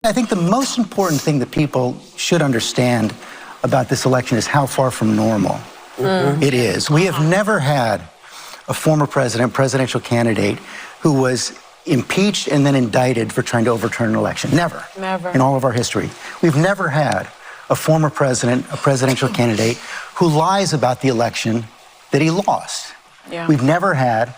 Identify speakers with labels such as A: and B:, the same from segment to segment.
A: I think the most important thing that people should understand about this election is how far from normal it is. We have never had a former presidential candidate who was impeached and then indicted for trying to overturn an election. Never. In all of our history. We've never had a former presidential candidate who lies about the election that he lost. We've never had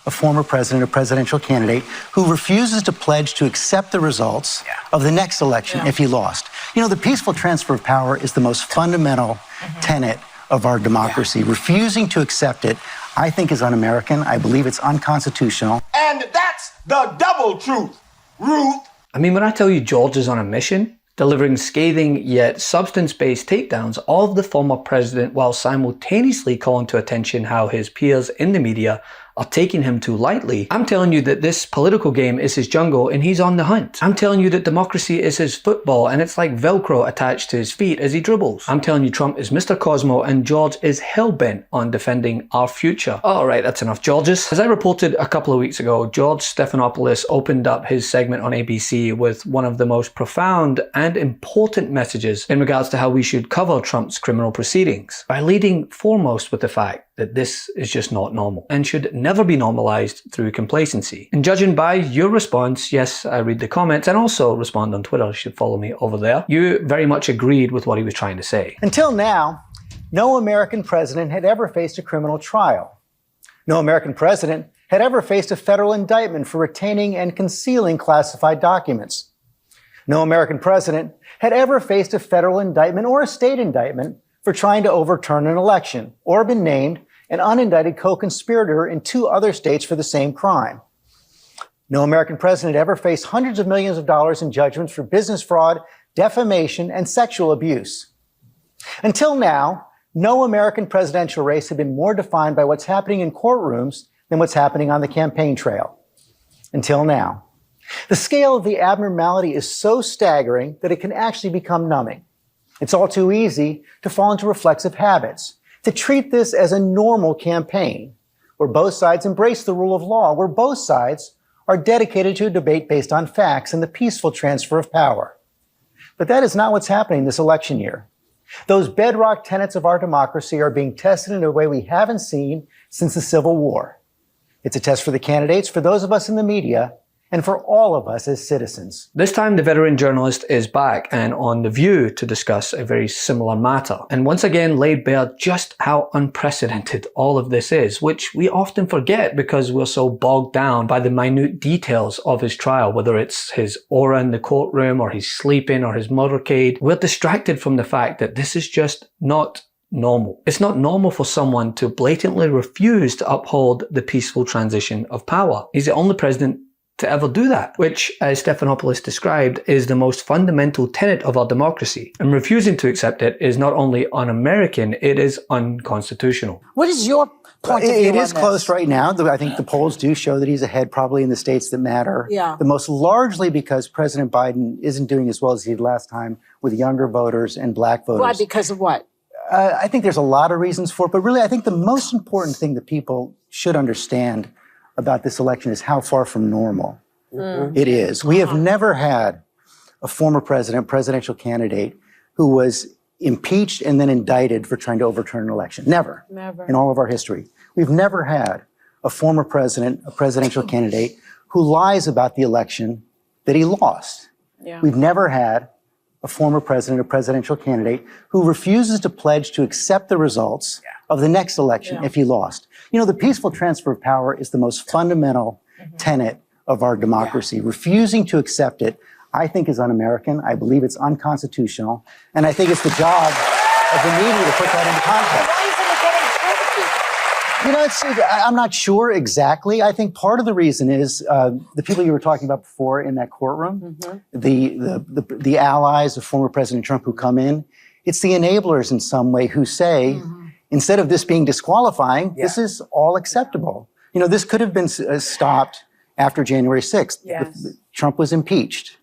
A: a former presidential candidate who refuses to pledge to accept the results of the next election if he lost. You know, the peaceful transfer of power is the most fundamental tenet of our democracy. Refusing to accept it, I think, is un-American. I believe it's unconstitutional.
B: And that's the double truth, Ruth.
C: I mean, when I tell you George is on a mission, delivering scathing yet substance-based takedowns of the former president while simultaneously calling to attention how his peers in the media are taking him too lightly, I'm telling you that this political game is his jungle and he's on the hunt. I'm telling you that democracy is his football and it's like Velcro attached to his feet as he dribbles. I'm telling you Trump is Mr. Cosmo and George is hell-bent on defending our future. Alright, that's enough Georges. As I reported a couple of weeks ago, George Stephanopoulos opened up his segment on ABC with one of the most profound and important messages in regards to how we should cover Trump's criminal proceedings, by leading foremost with the fact that this is just not normal and should never be normalized through complacency. And judging by your response, yes, I read the comments and also respond on Twitter, you should follow me over there, you very much agreed with what he was trying to say.
A: Until now, no American president had ever faced a criminal trial. No American president had ever faced a federal indictment for retaining and concealing classified documents. No American president had ever faced a federal indictment or a state indictment for trying to overturn an election or been named an unindicted co-conspirator in 2 other states for the same crime. No American president ever faced hundreds of millions of dollars in judgments for business fraud, defamation, and sexual abuse. Until now, no American presidential race had been more defined by what's happening in courtrooms than what's happening on the campaign trail. Until now. The scale of the abnormality is so staggering that it can actually become numbing. It's all too easy to fall into reflexive habits, to treat this as a normal campaign, where both sides embrace the rule of law, where both sides are dedicated to a debate based on facts and the peaceful transfer of power. But that is not what's happening this election year. Those bedrock tenets of our democracy are being tested in a way we haven't seen since the Civil War. It's a test for the candidates, for those of us in the media, and for all of us as citizens.
C: This time the veteran journalist is back and on The View to discuss a very similar matter, and once again laid bare just how unprecedented all of this is, which we often forget because we're so bogged down by the minute details of his trial, whether it's his aura in the courtroom or his sleeping or his motorcade. We're distracted from the fact that this is just not normal. It's not normal for someone to blatantly refuse to uphold the peaceful transition of power. He's the only president to ever do that, which, as Stephanopoulos described, is the most fundamental tenet of our democracy. And refusing to accept it is not only un-American, it is unconstitutional.
D: What is your point of view
A: It is
D: on
A: close
D: this?
A: right now. I think the polls do show that he's ahead probably in the states that matter the most, largely because President Biden isn't doing as well as he did last time with younger voters and black voters.
D: Why? Because of what?
A: I think there's a lot of reasons for it, but really I think the most important thing that people should understand about this election is how far from normal it is. We have never had a former presidential candidate who was impeached and then indicted for trying to overturn an election. Never. In all of our history. We've never had a former presidential candidate who lies about the election that he lost. We've never had a former presidential candidate who refuses to pledge to accept the results of the next election if he lost. You know, the peaceful transfer of power is the most fundamental tenet of our democracy. Refusing to accept it, I think, is un-American. I believe it's unconstitutional. And I think it's the job of the media to put that into context. You know, I'm not sure exactly. I think part of the reason is the people you were talking about before in that courtroom, the allies of former President Trump who come in, it's the enablers in some way who say, instead of this being disqualifying, this is all acceptable. You know, this could have been stopped after January 6th. Trump was impeached.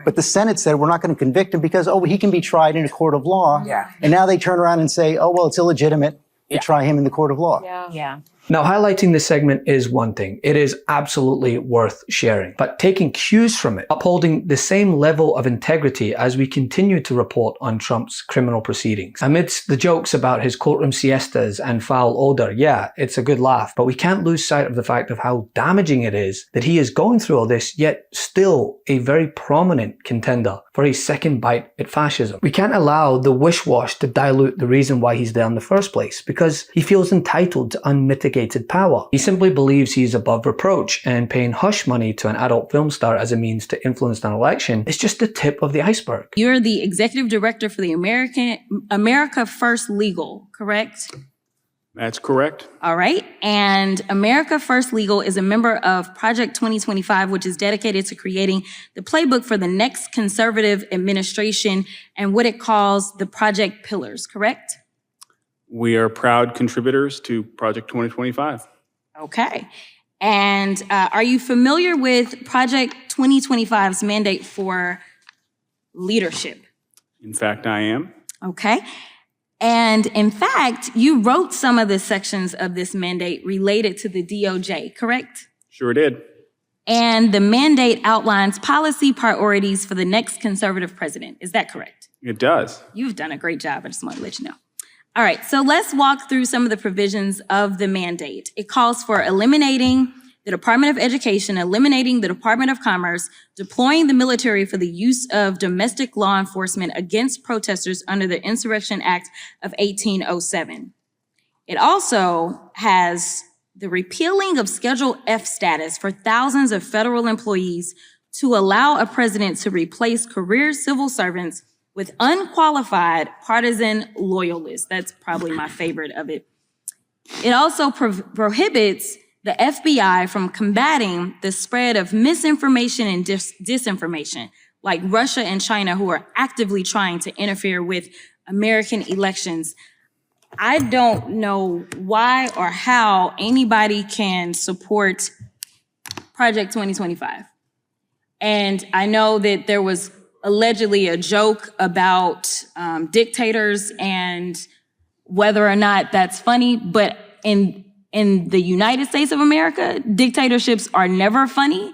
A: But the Senate said, we're not going to convict him because, oh, he can be tried in a court of law. And now they turn around and say, oh, well, it's illegitimate to try him in the court of law.
C: Now, highlighting this segment is one thing. It is absolutely worth sharing. But taking cues from it, upholding the same level of integrity as we continue to report on Trump's criminal proceedings. Amidst the jokes about his courtroom siestas and foul odor, yeah, it's a good laugh, but we can't lose sight of the fact of how damaging it is that he is going through all this, yet still a very prominent contender for a second bite at fascism. We can't allow the wish-wash to dilute the reason why he's there in the first place, because he feels entitled to unmitigated power. He simply believes he is above reproach, and paying hush money to an adult film star as a means to influence an election is just the tip of the iceberg.
E: You're the executive director for the America First Legal, correct?
F: That's correct.
E: All right. And America First Legal is a member of Project 2025, which is dedicated to creating the playbook for the next conservative administration and what it calls the Project Pillars, correct?
F: We are proud contributors to Project 2025.
E: Okay. And are you familiar with Project 2025's mandate for leadership?
F: In fact, I am.
E: Okay. And in fact, you wrote some of the sections of this mandate related to the DOJ, correct?
F: Sure did.
E: And the mandate outlines policy priorities for the next conservative president. Is that correct?
F: It does.
E: You've done a great job. I just want to let you know. All right, so let's walk through some of the provisions of the mandate. It calls for eliminating the Department of Education, eliminating the Department of Commerce, deploying the military for the use of domestic law enforcement against protesters under the Insurrection Act of 1807. It also has the repealing of Schedule F status for thousands of federal employees to allow a president to replace career civil servants with unqualified partisan loyalists. That's probably my favorite of it. It also prohibits the FBI from combating the spread of misinformation and disinformation, like Russia and China, who are actively trying to interfere with American elections. I don't know why or how anybody can support Project 2025. And I know that there was allegedly a joke about dictators and whether or not that's funny, but in the United States of America, dictatorships are never funny.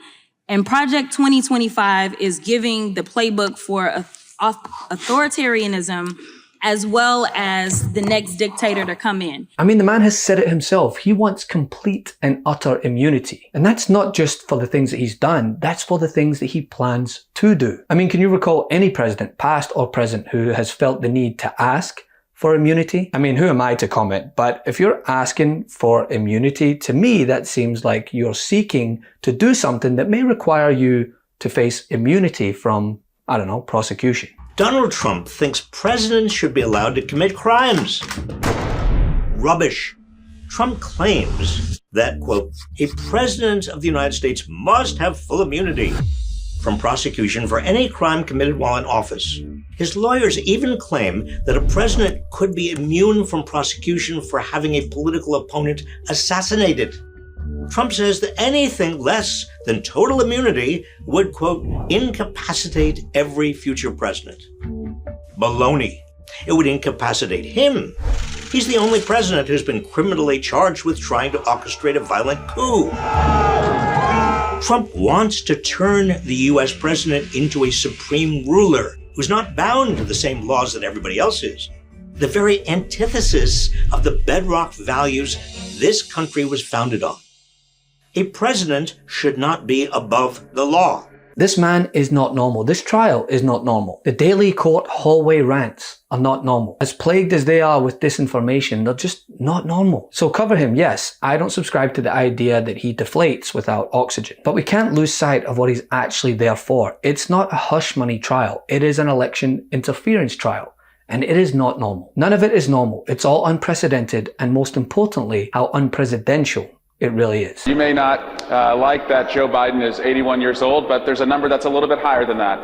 E: And Project 2025 is giving the playbook for authoritarianism as well as the next dictator to come in.
C: I mean, the man has said it himself. He wants complete and utter immunity. And that's not just for the things that he's done, that's for the things that he plans to do. I mean, can you recall any president, past or present, who has felt the need to ask for immunity? I mean, who am I to comment? But if you're asking for immunity, to me, that seems like you're seeking to do something that may require you to face immunity from, I don't know, prosecution.
G: Donald Trump thinks presidents should be allowed to commit crimes. Rubbish. Trump claims that, quote, a president of the United States must have full immunity from prosecution for any crime committed while in office. His lawyers even claim that a president could be immune from prosecution for having a political opponent assassinated. Trump says that anything less than total immunity would, quote, incapacitate every future president. Baloney. It would incapacitate him. He's the only president who's been criminally charged with trying to orchestrate a violent coup. Trump wants to turn the U.S. president into a supreme ruler who's not bound to the same laws that everybody else is. The very antithesis of the bedrock values this country was founded on. A president should not be above the law.
C: This man is not normal. This trial is not normal. The daily court hallway rants are not normal. As plagued as they are with disinformation, they're just not normal. So cover him, yes. I don't subscribe to the idea that he deflates without oxygen. But we can't lose sight of what he's actually there for. It's not a hush money trial. It is an election interference trial. And it is not normal. None of it is normal. It's all unprecedented, and most importantly, how unpresidential it really is.
H: You may not like that Joe Biden is 81 years old, but there's a number that's a little bit higher than that.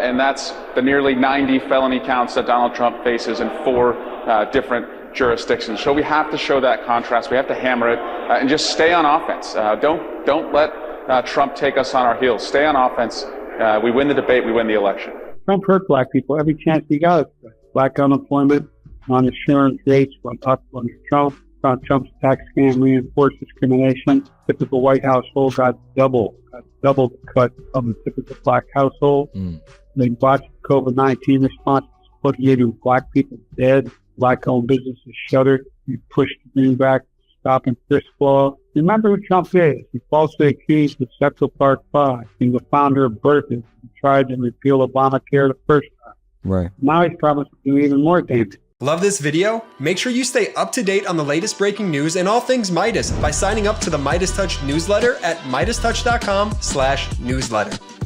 H: And that's the nearly 90 felony counts that Donald Trump faces in 4 different jurisdictions. So we have to show that contrast. We have to hammer it and just stay on offense. Don't let Trump take us on our heels. Stay on offense. We win the debate. We win the election.
I: Trump hurt black people every chance he got. Black unemployment, non-insurance rates went up under Trump. Trump's tax scam reinforced discrimination. Typical white household got double the cut of the typical black household. They botched the COVID-19 response, suffocating black people dead, black-owned businesses shuttered. You pushed the Greenback stop and frisk law. Remember who Trump is. He falsely accused of Central Park 5, being the founder of Berkeley, who tried to repeal Obamacare the first time.
J: Right.
I: Now he's promised to do even more damage.
K: Love this video? Make sure you stay up to date on the latest breaking news and all things Meidas by signing up to the MeidasTouch newsletter at MeidasTouch.com/newsletter.